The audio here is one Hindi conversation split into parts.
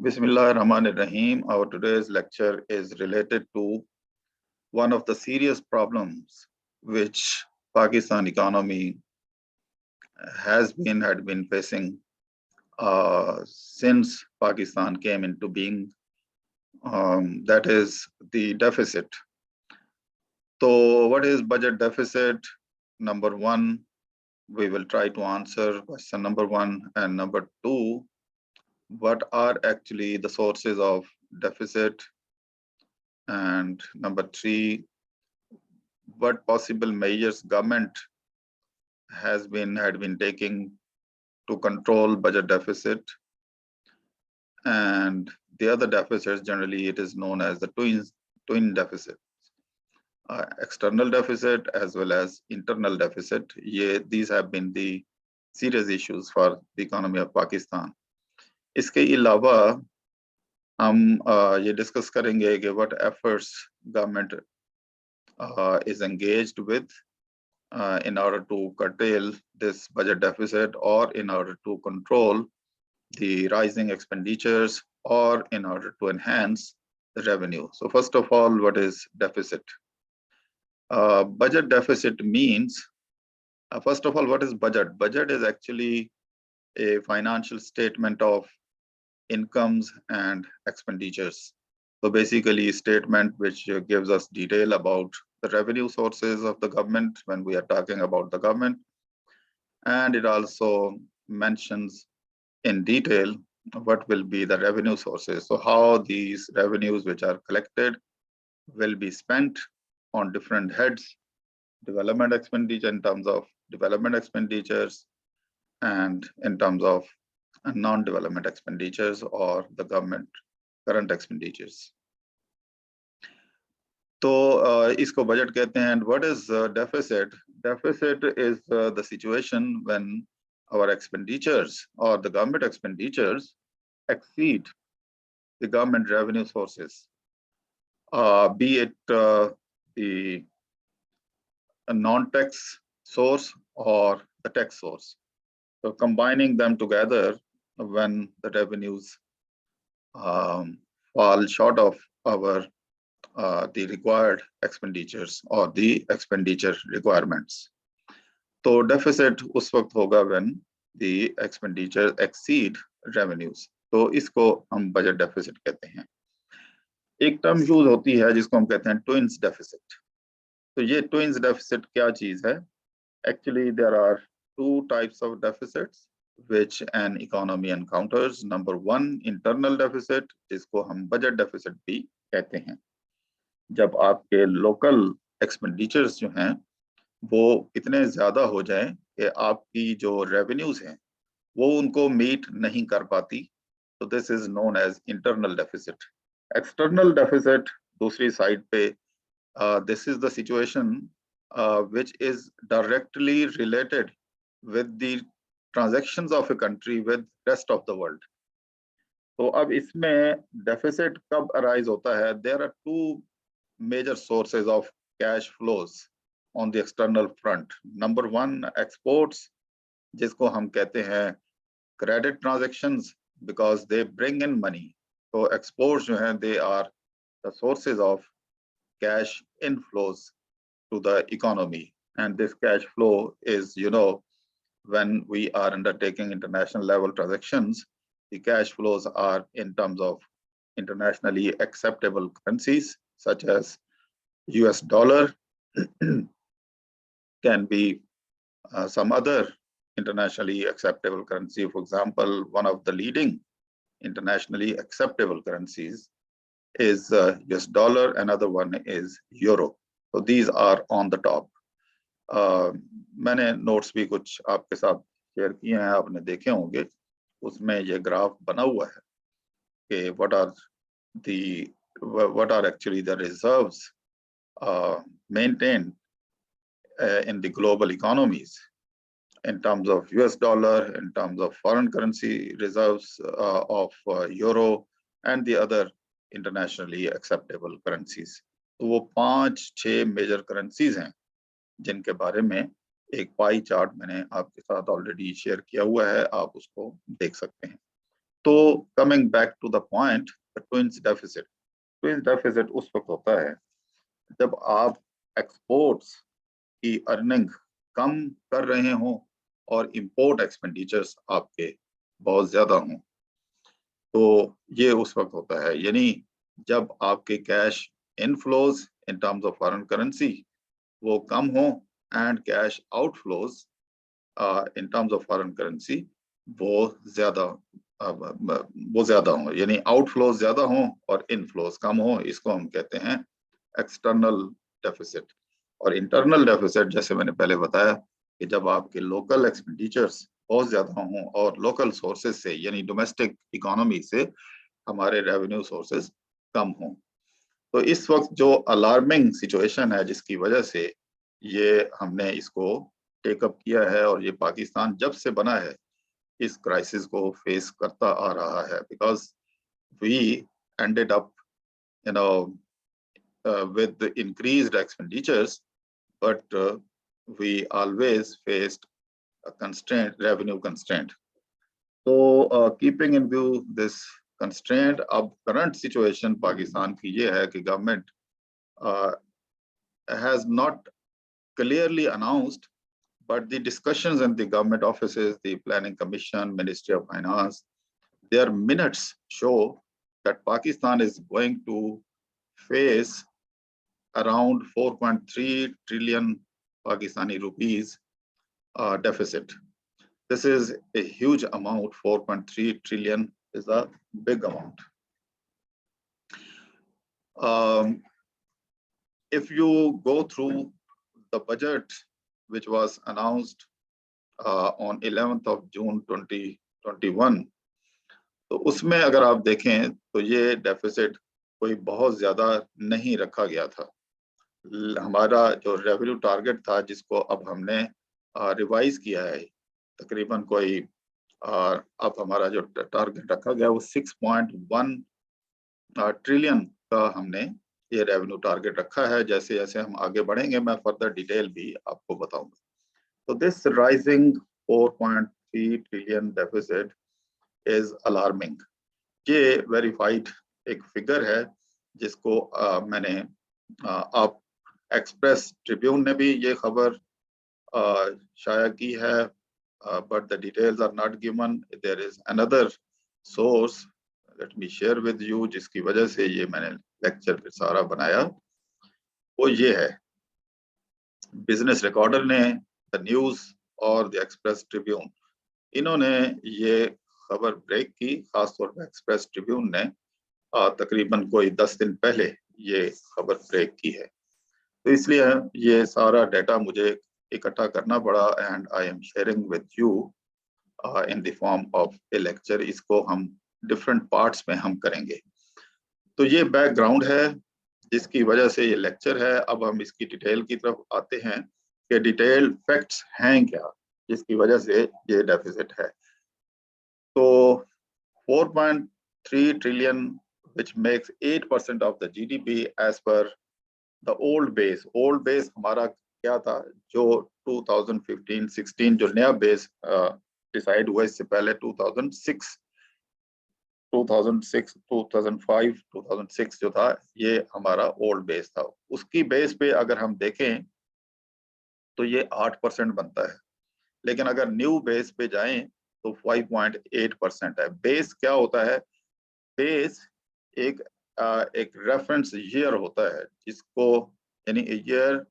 Bismillahirrahmanirrahim. Our today's lecture is related to one of the serious problems which Pakistan economy had been facing since Pakistan came into being. That is the deficit. So, what is budget deficit? Number one, we will try to answer question number one, and number two, what are actually the sources of deficit? And number three, what possible measures government had been taking to control budget deficit. And the other deficits, generally it is known as the twin deficit, external deficit as well as internal deficit. These have been the serious issues for the economy of Pakistan. इसके अलावा हम ये डिस्कस करेंगे कि what efforts government is engaged with in order to curtail this budget deficit, or in order to control the rising expenditures, or in order to enhance the revenue. So first of all, what is deficit? Budget deficit means, first of all, what is budget? Budget is actually a financial statement of incomes and expenditures. So basically a statement which gives us detail about the revenue sources of the government when we are talking about the government. And it also mentions in detail what will be the revenue sources. So how these revenues which are collected will be spent on different heads: development expenditure in terms of development expenditures, and in terms of non-development expenditures or the government current expenditures. तो इसको बजट कहते हैं. And what is deficit? Deficit is the situation when our expenditures or the government expenditures exceed the government revenue sources, be it the non-tax source or the tax source. So combining them together, when the revenues fall short of our the required expenditures or the expenditure requirements. तो deficit उस वक्त होगा when the expenditure exceed revenues. तो इसको हम budget deficit कहते हैं. एक टर्म यूज होती है जिसको हम कहते हैं ट्विंस डेफिसिट. तो ये ट्विंस डेफिसिट क्या चीज है? Actually, there are two types of deficits which an economy encounters. Number one, internal deficit, जिसको हम budget deficit भी कहते हैं. जब आपके लोकल एक्सपेंडिचर्स जो हैं वो इतने ज्यादा हो जाए कि आपकी जो रेवेन्यूज हैं वो उनको मीट नहीं कर पाती, तो this is known as internal deficit. External deficit दूसरी साइड पे, this is the situation which is directly related with the transactions of a country with rest of the world. तो अब इसमें डेफिसिट कब अराइज होता है? There are two major sources of cash flows on the external front. Number one, exports, जिसको हम कहते हैं credit transactions, because they bring in money. So exports जो हैं, they are the sources of cash inflows to the economy. And this cash flow is, when we are undertaking international level transactions, the cash flows are in terms of internationally acceptable currencies such as US dollar, can be some other internationally acceptable currency. For example, one of the leading internationally acceptable currencies is US dollar, another one is euro. So these are on the top. मैंने नोट्स भी कुछ आपके साथ शेयर किए हैं, आपने देखे होंगे. उसमें ये ग्राफ बना हुआ है कि what are actually the reserves maintained in the global economies in terms of US dollar, in terms of foreign currency reserves of euro and the other internationally acceptable currencies. तो वो 5-6 मेजर करेंसीज हैं जिनके बारे में एक पाई चार्ट मैंने आपके साथ ऑलरेडी शेयर किया हुआ है, आप उसको देख सकते हैं. तो coming back to the point, the twins deficit उस वक्त होता है जब आप एक्सपोर्ट्स की अर्निंग कम कर रहे हों और इंपोर्ट एक्सपेंडिचर्स आपके बहुत ज्यादा हों। तो ये उस वक्त होता है, यानी जब आपके cash inflows in terms of foreign currency वो कम हो and cash outflows in terms of foreign currency वो ज्यादा हो, यानी आउटफ्लोज ज्यादा हो और इनफ्लोज कम हो। इसको हम कहते हैं एक्सटर्नल डेफिसिट। और इंटरनल डेफिसिट जैसे मैंने पहले बताया कि जब आपके लोकल एक्सपेंडिचर्स बहुत ज्यादा हों और लोकल सोर्सेज से यानी डोमेस्टिक इकोनॉमी से हमारे रेवेन्यू सोर्सेज कम हों। तो इस वक्त जो अलार्मिंग सिचुएशन है जिसकी वजह से ये हमने इसको टेकअप किया है और ये पाकिस्तान जब से बना है इस क्राइसिस को फेस करता आ रहा है, because we ended up you know with increased expenditures, but we always faced a revenue constraint. So keeping in view this constraint, अब current situation पाकिस्तान की ये है कि government has not clearly announced, but the discussions in the government offices, the Planning Commission, Ministry of Finance, their minutes show that Pakistan is going to face around 4.3 trillion Pakistani rupees deficit. This is a huge amount. 4.3 trillion is a big amount. If you go through the budget which was announced on 11th of June 2021, तो उसमें अगर आप देखें तो ये डेफिसिट कोई बहुत ज्यादा नहीं रखा गया था। हमारा जो रेवेन्यू टारगेट था जिसको अब हमने रिवाइज किया है, तकरीबन कोई अब हमारा जो टारगेट रखा गया वो 6.1 ट्रिलियन का हमने ये रेवेन्यू टारगेट रखा है। जैसे जैसे हम आगे बढ़ेंगे मैं फर्दर डिटेल भी आपको बताऊंगा। तो this rising 4.3 trillion deficit is alarming. ये वेरीफाइड एक फिगर है जिसको मैंने आप एक्सप्रेस ट्रिब्यून ने भी ये खबर शाया की है, but the details are not given. There is another source, let me share with you, जिसकी वजह से ये मैंने लेक्चर फिर सारा बनाया। वो ये है, बिजनेस रिकॉर्डर ने, द न्यूज और द एक्सप्रेस ट्रिब्यून, इन्होंने ये खबर ब्रेक की। खासतौर पर एक्सप्रेस ट्रिब्यून ने तकरीबन कोई 10 दिन पहले ये खबर ब्रेक की है। तो इसलिए ये सारा डाटा मुझे इकट्ठा करना पड़ा and I am sharing with you in the form of A lecture. इसको हम डिफरेंट पार्ट्स में हम करेंगे। तो ये बैकग्राउंड है जिसकी वजह से ये लेक्चर है। अब हम इसकी डिटेल की तरफ आते हैं कि डिटेल फैक्ट्स हैं क्या जिसकी वजह से ये डेफिसिट है। तो 4.3 trillion, which makes 8% of the GDP as per the old base. Old base हमारा क्या था, जो 2015-16 जो नया बेस डिसाइड हुआ, इससे पहले 2006, 2005, 2006 जो था ये हमारा ओल्ड बेस था। उसकी बेस पे अगर हम देखें तो ये 8% बनता है, लेकिन अगर न्यू बेस पे जाएं तो 5.8% है। बेस क्या होता है? बेस एक एक रेफरेंस ईयर होता है जिसको, यानी ईयर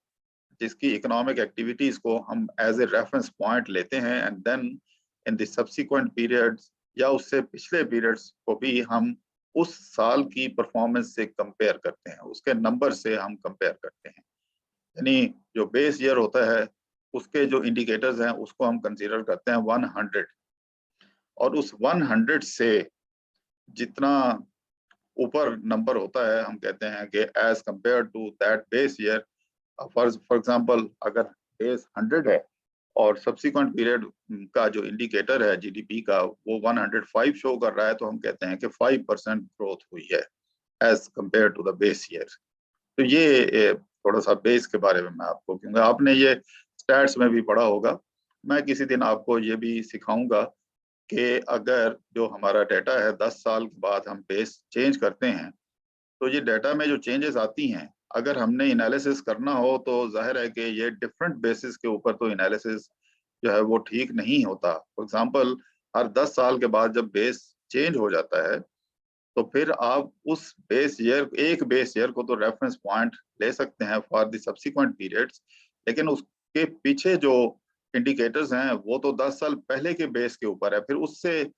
जिसकी इकोनॉमिक एक्टिविटीज को हम एज ए रेफरेंस पॉइंट लेते हैं and then in the subsequent periods या उससे पिछले पीरियड्स को भी हम उस साल की परफॉर्मेंस से कंपेयर करते हैं, उसके नंबर से हम कंपेयर करते हैं। यानी जो बेस ईयर होता है उसके जो इंडिकेटर्स हैं उसको हम कंसीडर करते हैं 100, और उस 100 से जितना ऊपर नंबर होता है हम कहते हैं कि as compare to that base year. For example अगर बेस 100 है और सब्सिक्वेंट पीरियड का जो इंडिकेटर है जीडीपी का वो 105 शो कर रहा है, तो हम कहते हैं कि 5% ग्रोथ हुई है as compare to the base year. तो ये थोड़ा सा बेस के बारे में मैं आपको, क्योंकि आपने ये स्टैट्स में भी पढ़ा होगा, मैं किसी दिन आपको ये भी सिखाऊंगा कि अगर जो हमारा डाटा है 10 साल के बाद हम बेस चेंज करते हैं, तो ये डाटा में जो चेंजेस आती हैं, अगर हमने एनालिसिस करना हो तो जाहिर है कि ये डिफरेंट बेसिस के ऊपर तो एनालिसिस जो है वो ठीक नहीं होता। फॉर एग्जांपल, हर 10 साल के बाद जब बेस चेंज हो जाता है, तो फिर आप उस एक बेस ईयर को तो रेफरेंस पॉइंट ले सकते हैं फॉर द सब्सिक्वेंट पीरियड्स, लेकिन उसके पीछे जो इंडिकेटर्स हैं वो तो 10 साल पहले के बेस के ऊपर है, फिर उससे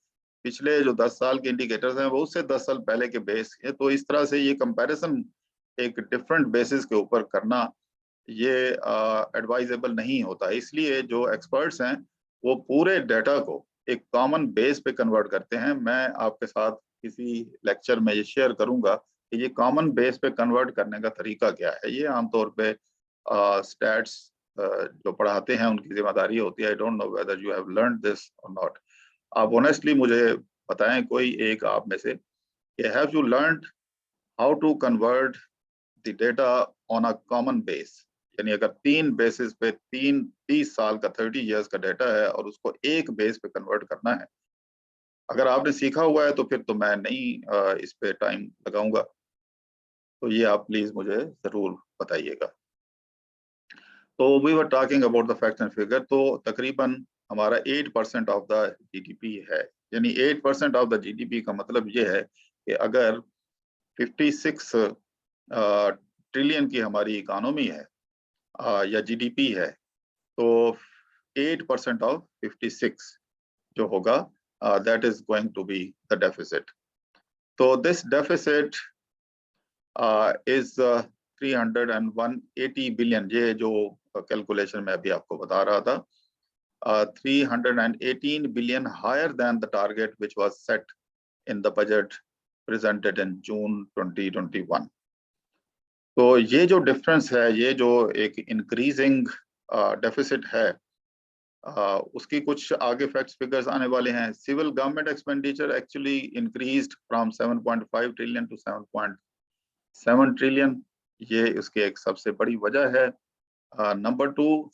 पिछले जो 10 साल के इंडिकेटर्स हैं वो उससे 10 साल पहले के बेस है। तो इस तरह से ये कंपैरिजन एक डिफरेंट बेसिस के ऊपर करना ये एडवाइजेबल नहीं होता। इसलिए जो एक्सपर्ट्स हैं वो पूरे डाटा को एक कॉमन बेस पे कन्वर्ट करते हैं। मैं आपके साथ किसी लेक्चर में ये शेयर करूंगा कि ये कॉमन बेस पे कन्वर्ट करने का तरीका क्या है। ये आमतौर पे स्टैट्स जो पढ़ाते हैं उनकी जिम्मेदारी होती है। I don't know whether you have learn this और नॉट। आप ऑनेस्टली मुझे बताएं कोई एक आप में से कि have you learned how to convert the data on a common base, यानी अगर 3 बेसिस पे 30 साल का 30 इयर्स का डाटा है और उसको एक बेस पे कन्वर्ट करना है। अगर आपने सीखा हुआ है तो फिर तो मैं नहीं इस पे टाइम लगाऊंगा, तो ये आप प्लीज मुझे जरूर बताइएगा। तो we were talking about the fact and figure. तो तकरीबन हमारा 8% ऑफ द जीडीपी है, यानी 8% ऑफ द जीडीपी का मतलब ये है कि अगर 56 ट्रिलियन की हमारी इकोनॉमी है या जीडीपी है, तो 8% ऑफ 56 जो होगा, that is going to be the deficit. तो दिस डेफिसिट इज 380 बिलियन, ये जो कैलकुलेशन में अभी आपको बता रहा था, 318 billion higher than the target which was set in the budget presented in June 2021। तो ये जो डिफरेंस है, ये जो एक इंक्रीजिंग डेफिसिट है, उसकी कुछ आगे फैक्ट्स फिगर्स आने वाले हैं। Civil government expenditure actually increased from 7.5 trillion to 7.7 trillion. ये उसकी एक सबसे बड़ी वजह है। नंबर 2,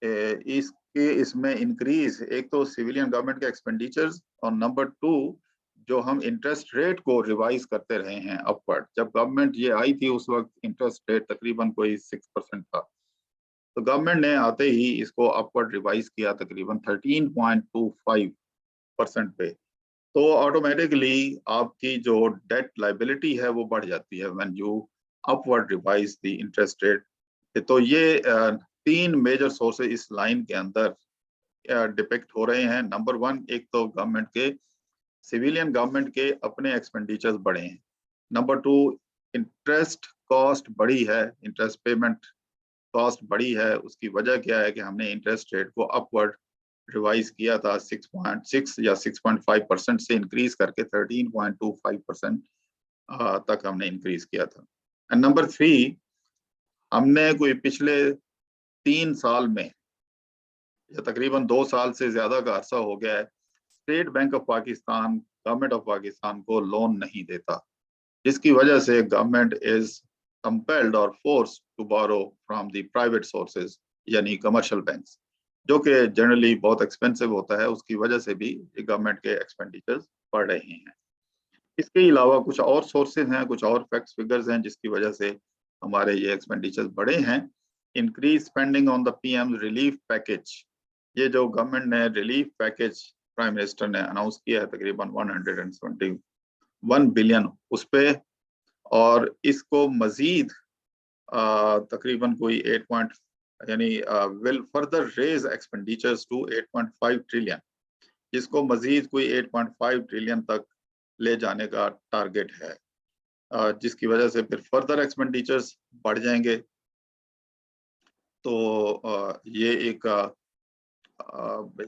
इसमें इंक्रीज, एक तो सिविलियन गवर्नमेंट के एक्सपेंडिचर्स, और नंबर 2 जो हम इंटरेस्ट रेट को रिवाइज करते रहे हैं अपवर्ड। जब गवर्नमेंट ये आई थी उस वक्त इंटरेस्ट रेट तकरीबन कोई 6% था, तो गवर्नमेंट ने आते ही इसको अपवर्ड रिवाइज किया तकरीबन 13.25% पे। तो ऑटोमेटिकली आपकी जो डेट लाइबिलिटी है वो बढ़ जाती है when you upward revise the interest rate. तो ये 3 मेजर सोर्सेज इस लाइन के अंदर डिपेक्ट हो रहे हैं। नंबर 1, एक तो गवर्नमेंट के सिविलियन गवर्नमेंट के अपने एक्सपेंडिचर्स बढ़े हैं। नंबर 2, इंटरेस्ट कॉस्ट बढ़ी है, इंटरेस्ट पेमेंट कॉस्ट बढ़ी है। उसकी वजह क्या है कि हमने इंटरेस्ट रेट को अपवर्ड रिवाइज किया था 6.6 या 6.5% से इंक्रीज करके 13.25% तक हमने इंक्रीज किया था। एंड नंबर 3, हमने कोई पिछले 3 साल में या तकरीबन 2 साल से ज्यादा का अरसा हो गया है, State Bank of Pakistan government of Pakistan को लोन नहीं देता, जिसकी वजह से गवर्नमेंट इज कंपेल्ड और force to borrow from the private sources, यानी कमर्शियल बैंक्स, जो कि जनरली बहुत एक्सपेंसिव होता है। उसकी वजह से भी गवर्नमेंट के एक्सपेंडिचर्स बढ़ रहे हैं। इसके अलावा कुछ और सोर्सेज हैं, कुछ और फैक्ट्स फिगर्स हैं जिसकी वजह से हमारे ये एक्सपेंडिचर्स बढ़े हैं। Increase spending on the PM relief package, ये जो गवर्नमेंट ने रिलीफ पैकेज प्राइम मिनिस्टर ने अनाउंस किया है तकरीबन 121 बिलियन उस पे, और इसको मजीद तकरीबन कोई 8 पॉइंट, यानी will further raise expenditures to 8.5 trillion, जिसको मजीद कोई 8.5 ट्रिलियन तक ले जाने का टारगेट है, जिसकी वजह से फिर फर्दर एक्सपेंडिचर्स बढ़ जाएंगे। तो ये एक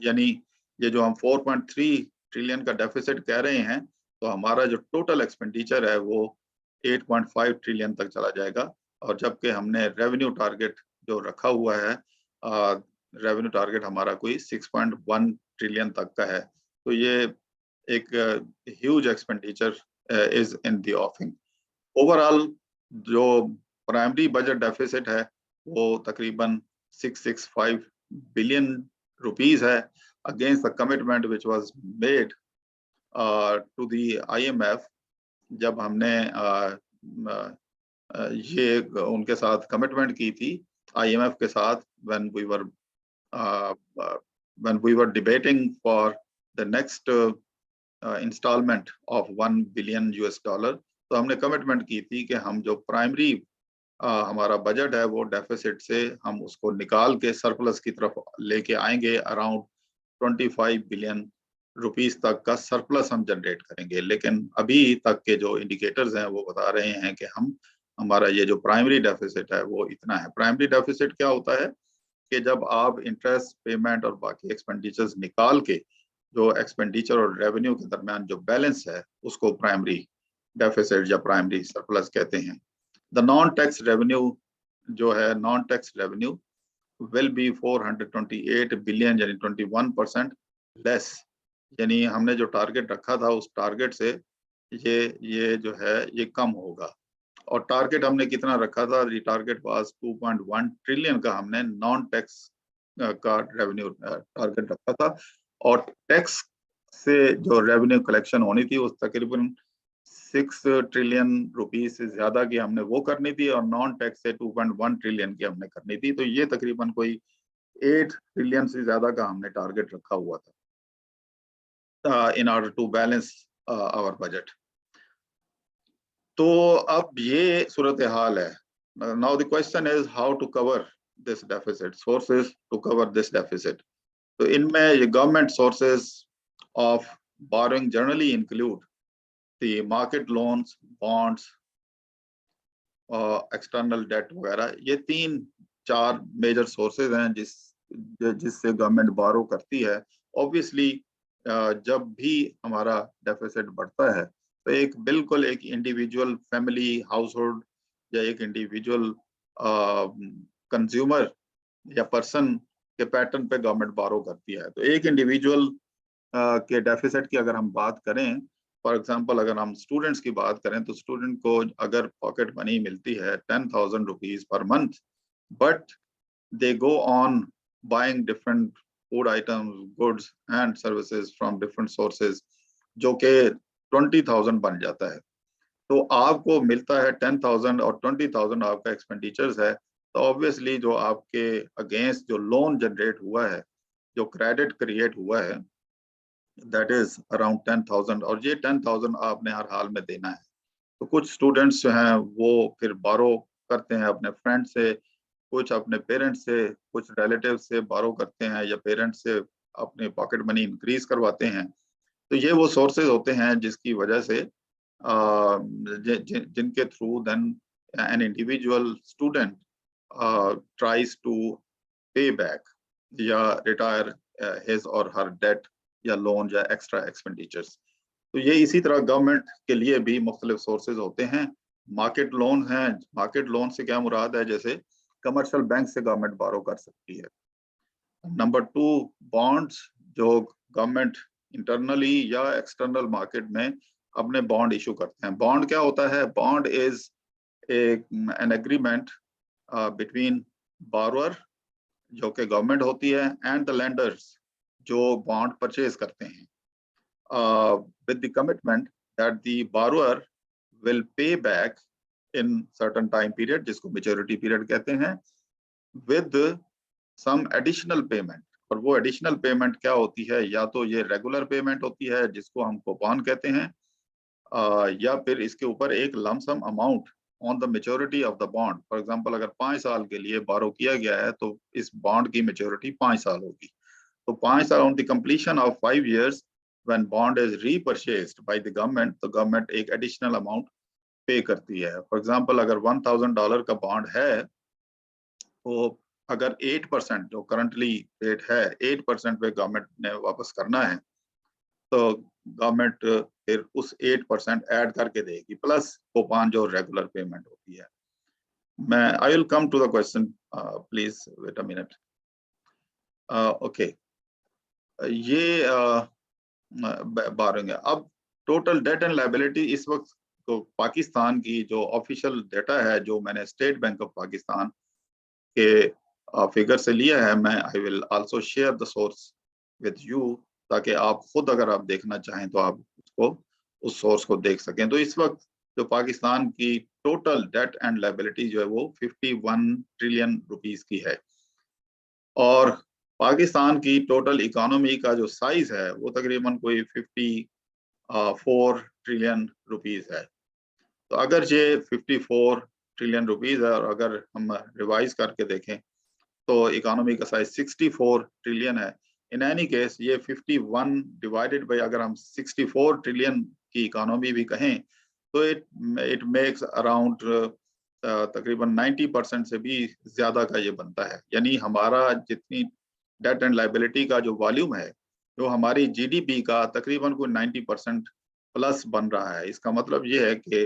यानी ये जो हम 4.3 ट्रिलियन का डेफिसिट कह रहे हैं, तो हमारा जो टोटल एक्सपेंडिचर है वो 8.5 ट्रिलियन तक चला जाएगा। और जबकि हमने रेवेन्यू टारगेट जो रखा हुआ है, रेवेन्यू टारगेट हमारा कोई 6.1 ट्रिलियन तक का है। तो ये एक huge expenditure is in the ऑफिंग। Overall जो प्राइमरी बजट डेफिसिट है वो तकरीबन 665 बिलियन रुपीस है, against the commitment which was made to the IMF, जब हमने ये उनके साथ कमिटमेंट की थी IMF के साथ, when we were debating for the next installment of $1 billion, तो हमने कमिटमेंट की थी कि हम जो प्राइमरी हमारा बजट है वो डेफिसिट से हम उसको निकाल के सरप्लस की तरफ लेके आएंगे, अराउंड 25 बिलियन रुपीस तक का सरप्लस हम जनरेट करेंगे। लेकिन अभी तक के जो इंडिकेटर्स हैं वो बता रहे हैं कि हमारा ये जो प्राइमरी डेफिसिट है वो इतना है। प्राइमरी डेफिसिट क्या होता है कि जब आप इंटरेस्ट पेमेंट और बाकी एक्सपेंडिचर्स निकाल के जो एक्सपेंडिचर और रेवेन्यू के दरमियान जो बैलेंस है उसको प्राइमरी डेफिसिट या प्राइमरी सरप्लस कहते हैं। द नॉन टैक्स रेवेन्यू जो है, non tax revenue will be 428 billion, यानी 21% लेस। यानी हमने जो टारगेट रखा था उस टारगेट से ये जो है ये कम होगा। और टारगेट हमने कितना रखा था? टारगेट वाज 2.1 ट्रिलियन का हमने नॉन टैक्स का रेवेन्यू टारगेट रखा था, और टैक्स से जो रेवेन्यू कलेक्शन होनी थी उस तकरीबन 6 ट्रिलियन रुपीस से ज्यादा की हमने वो करनी थी, और नॉन टैक्स से 2.1 ट्रिलियन की हमने करनी थी। तो ये तकरीबन कोई 8 ट्रिलियन से ज्यादा का हमने टारगेट रखा हुआ था in order to balance our budget. तो अब ये सूरत हाल है। Now the question is how to cover this deficit, sources to cover this deficit. तो इनमें ये government sources of borrowing generally include the market loans, bonds, external debt वगैरह। ये 3-4 मेजर सोर्सेज हैं जिससे गवर्नमेंट बोरो करती है। ऑब्वियसली जब भी हमारा डेफिसिट बढ़ता है तो बिल्कुल एक इंडिविजुअल फैमिली, हाउस होल्ड या एक इंडिविजुअल कंज्यूमर या पर्सन के पैटर्न पे गवर्नमेंट बोरो करती है। तो एक इंडिविजुअल के डेफिसिट की अगर हम बात करें, फॉर एग्जांपल अगर हम स्टूडेंट्स की बात करें, तो स्टूडेंट को अगर पॉकेट मनी मिलती है 10,000 rupees per month, but they go on buying different food items, goods and services from different sources, जो कि 20,000 बन जाता है। तो आपको मिलता है 10,000 और 20,000 आपका एक्सपेंडिचर्स है, तो ऑब्वियसली जो आपके अगेंस्ट जो लोन जनरेट हुआ है, जो क्रेडिट क्रिएट हुआ है, दैट इज अराउंड 10,000, और ये 10,000 आपने हर हाल में देना है। तो कुछ स्टूडेंट्स जो हैं वो फिर बोरो करते हैं अपने फ्रेंड से, कुछ अपने पेरेंट्स से, कुछ रिलेटिव से बोरो करते हैं, या पेरेंट्स से अपने पॉकेट मनी इंक्रीज करवाते हैं। तो ये वो सोर्सेज होते हैं जिसकी वजह से जिनके through then an individual student tries to pay back या retire his or her debt या लोन या एक्स्ट्रा एक्सपेंडिचर्स। तो ये इसी तरह गवर्नमेंट के लिए भी मुख्तलिफ सोर्सेज होते हैं। मार्केट लोन है, मार्केट लोन से क्या मुराद है? जैसे कमर्शियल बैंक से गवर्नमेंट बोरो कर सकती है। नंबर 2, बॉन्ड्स, जो गवर्नमेंट इंटरनली या एक्सटर्नल मार्केट में अपने बॉन्ड इशू करते हैं। बॉन्ड क्या होता है? Bond is an agreement between borrower, जो कि गवर्नमेंट होती है, एंड द लेंडर्स, जो बॉन्ड परचेज करते हैं, with the commitment that the borrower will pay back in certain time period, जिसको मैच्योरिटी पीरियड कहते हैं, विद सम एडिशनल पेमेंट। और वो एडिशनल पेमेंट क्या होती है? या तो ये रेगुलर पेमेंट होती है जिसको हम कूपन कहते हैं, या फिर इसके ऊपर एक lump sum amount on the maturity of the bond. For example अगर 5 साल के लिए बोरो किया गया है तो इस बॉन्ड की मेच्योरिटी 5 साल होगी। तो 5 साल on the completion of 5 years when bond is repurchased by the government, तो गवर्नमेंट एक एडिशनल अमाउंट पे करती है। फॉर एग्जांपल अगर $1,000 का बॉन्ड है, तो अगर 8% जो करंटली रेट है 8% पे गवर्नमेंट ने वापस करना है, तो गवर्नमेंट फिर उस 8% ऐड करके देगी, प्लस कूपन जो रेगुलर पेमेंट होती है। मैं I will come to the question, please wait a minute. Okay, ये बारंगे। अब टोटल डेट एंड लायबिलिटी इस वक्त तो पाकिस्तान की जो ऑफिशियल डेटा है, जो मैंने स्टेट बैंक ऑफ पाकिस्तान के फिगर से लिया है, मैं I will also share the source with you, ताकि आप खुद अगर आप देखना चाहें तो आप उसको उस सोर्स को देख सकें। तो इस वक्त जो पाकिस्तान की टोटल डेट एंड लायबिलिटी जो है वो 51 ट्रिलियन रुपीस की है, और पाकिस्तान की टोटल इकोनॉमी का जो साइज है वो तकरीबन कोई 54 ट्रिलियन रुपीस है। तो अगर ये 54 ट्रिलियन रुपीस है, और अगर हम रिवाइज करके देखें तो इकोनॉमी का साइज 64 ट्रिलियन है। इन एनी केस ये 51 डिवाइडेड बाय अगर हम 64 ट्रिलियन की इकोनॉमी भी कहें तो इट मेक्स अराउंड तकरीबन 90% से भी ज्यादा का ये बनता है। यानी हमारा जितनी डेट एंड लाइबिलिटी का जो वॉल्यूम है, जो हमारी जीडीपी का तकरीबन कोई 90% प्लस बन रहा है। इसका मतलब ये है कि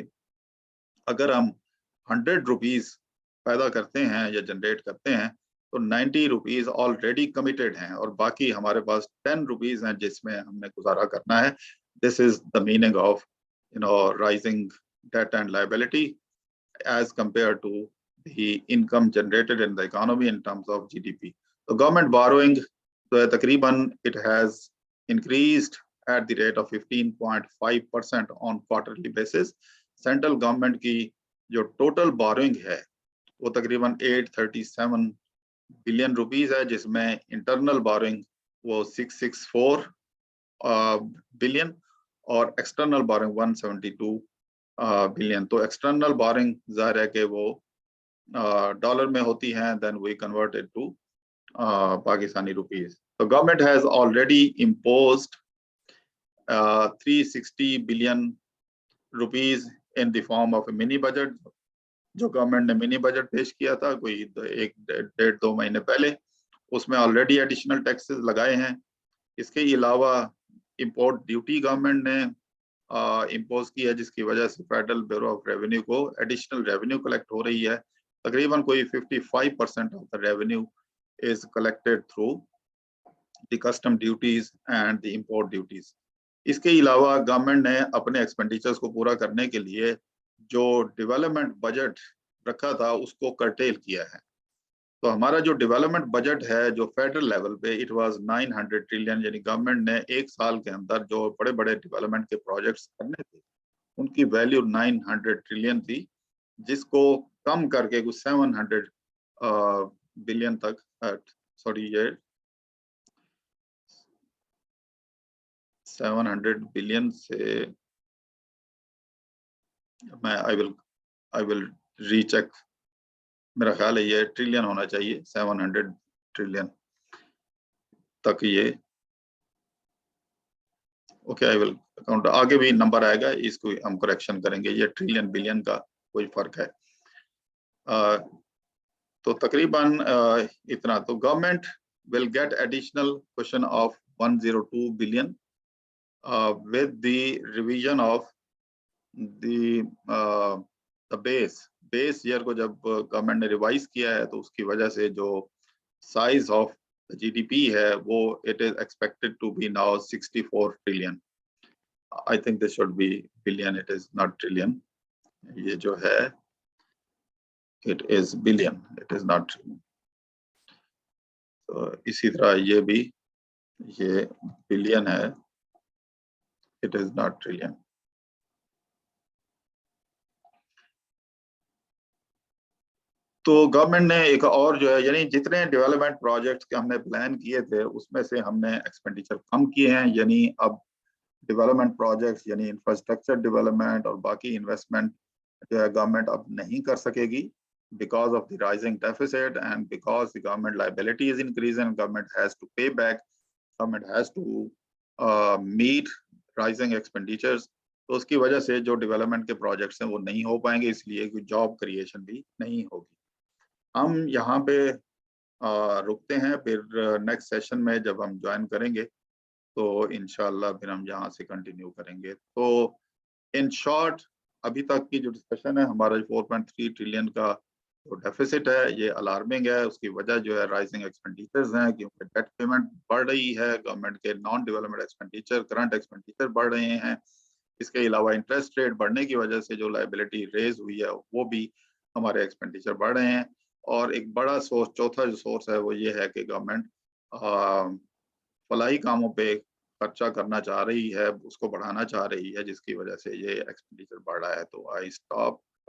अगर हम 100 रुपीज पैदा करते हैं या जनरेट करते हैं तो 90 रुपीज ऑलरेडी कमिटेड हैं, और बाकी हमारे पास 10 रुपीज हैं जिसमें हमने गुजारा करना है। This is the meaning of rising debt and liability as compared to the income generated in the economy in terms of GDP. So government borrowing, तकरीबन it has increased at the rate of 15.5% on quarterly basis. Central government की जो टोटल बोरोइंग है वो तकरीबन 837 बिलियन रुपीस है, जिसमें इंटरनल बोरोइंग वो 664 बिलियन और एक्सटर्नल बोरोइंग 172 बिलियन। तो एक्सटर्नल बोरोइंग जाहिर है कि वो डॉलर में होती हैं, then we convert it to Pakistani rupees. तो government has already imposed 360 billion rupees in the form of mini budget. जो गवर्नमेंट ने मिनी बजट पेश किया था कोई एक डेढ़ दो महीने पहले, उसमें ऑलरेडी एडिशनल टैक्सेस लगाए हैं। इसके अलावा इंपोर्ट ड्यूटी गवर्नमेंट ने इम्पोज की है, जिसकी वजह से फेडरल ब्यूरो ऑफ रेवेन्यू को एडिशनल रेवेन्यू कलेक्ट हो रही है। तकरीबन कोई 55% of the revenue is collected through the custom duties and the import duties. इसके अलावा गवर्नमेंट ने अपने एक्सपेंडिचर्स को पूरा करने के लिए जो डेवलपमेंट बजट रखा था उसको कर्टेल किया है। तो हमारा जो डेवलपमेंट बजट है जो फेडरल लेवल पे इट वाज 900 ट्रिलियन, यानी गवर्नमेंट ने एक साल के अंदर जो बड़े बड़े डेवलपमेंट के प्रोजेक्ट्स करने थे उनकी वैल्यू 900 ट्रिलियन थी, जिसको कम करके कुछ 700 बिलियन तक, सॉरी ये 700 बिलियन से मैं आई विल रीचेक, मेरा ख्याल है ये ट्रिलियन होना चाहिए, 700 ट्रिलियन तक ये, ओके आई विल काउंट, आगे भी नंबर आएगा इसको हम करेक्शन करेंगे, ये ट्रिलियन बिलियन का कोई फर्क है। तो तकरीबन इतना। तो government will get additional question of 102 billion with the revision of the base year को जब गवर्नमेंट ने रिवाइज किया है तो उसकी वजह से जो साइज ऑफ जीडीपी है वो it is expected to be now 64 trillion. I think this should be billion, it is not trillion, ये जो है it is billion, it is not trillion. तो इसी तरह ये भी ये बिलियन है, इट इज नॉट ट्रिलियन। तो गवर्नमेंट ने एक और जो है, यानी जितने डेवलपमेंट प्रोजेक्ट्स के हमने प्लान किए थे उसमें से हमने एक्सपेंडिचर कम किए हैं। यानी अब डेवलपमेंट प्रोजेक्ट्स यानी इंफ्रास्ट्रक्चर डेवलपमेंट और बाकी इन्वेस्टमेंट जो है गवर्नमेंट अब नहीं कर सकेगी because of the rising deficit and because the government liability is increasing, government has to pay back, government has to meet rising expenditures। तो उसकी वजह से जो डेवलपमेंट के प्रोजेक्ट्स हैं वो नहीं हो पाएंगे, इसलिए कोई जॉब क्रिएशन भी नहीं होगी। हम यहाँ पे रुकते हैं, फिर नेक्स्ट सेशन में जब हम ज्वाइन करेंगे तो इंशाल्लाह फिर हम यहाँ से कंटिन्यू करेंगे। तो इन शॉर्ट अभी तक की जो डिस्कशन है, हमारा 4.3 ट्रिलियन का जो डेफिसिट है ये अलार्मिंग है। उसकी वजह जो है राइजिंग एक्सपेंडिचर्स हैं, क्योंकि डेट पेमेंट बढ़ रही है, गवर्नमेंट के non development expenditure current expenditure बढ़ रहे हैं। इसके अलावा इंटरेस्ट रेट बढ़ने की वजह से जो लायबिलिटी रेज हुई है वो भी हमारे एक्सपेंडिचर बढ़ रहे हैं। और एक बड़ा सोर्स, चौथा जो सोर्स है वो ये है कि गवर्नमेंट फलाही कामों पे खर्चा करना चाह रही है, उसको बढ़ाना चाह रही है, जिसकी वजह से ये एक्सपेंडिचर बढ़ रहा है, तो आई स्टॉप